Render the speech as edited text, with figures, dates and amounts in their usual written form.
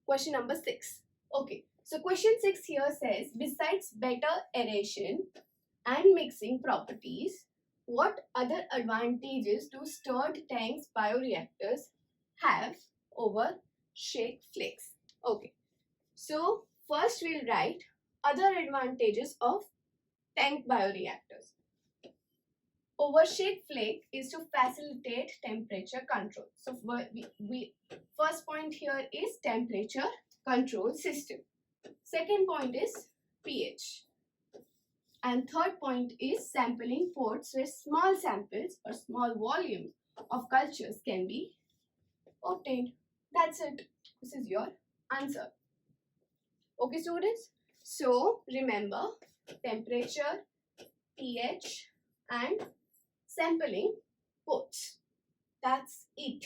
Question number 6. Okay, so question 6 here says, besides better aeration and mixing properties, what other advantages do stirred tanks bioreactors have over shake flakes? Okay, so first we'll write other advantages of tank bioreactors. Over shake flake is to facilitate temperature control. So we first point here is temperature control system. Second point is pH. And third point is sampling ports where small samples or small volumes of cultures can be obtained. That's it. This is your answer. Okay, students? So remember temperature, pH and sampling ports. That's it.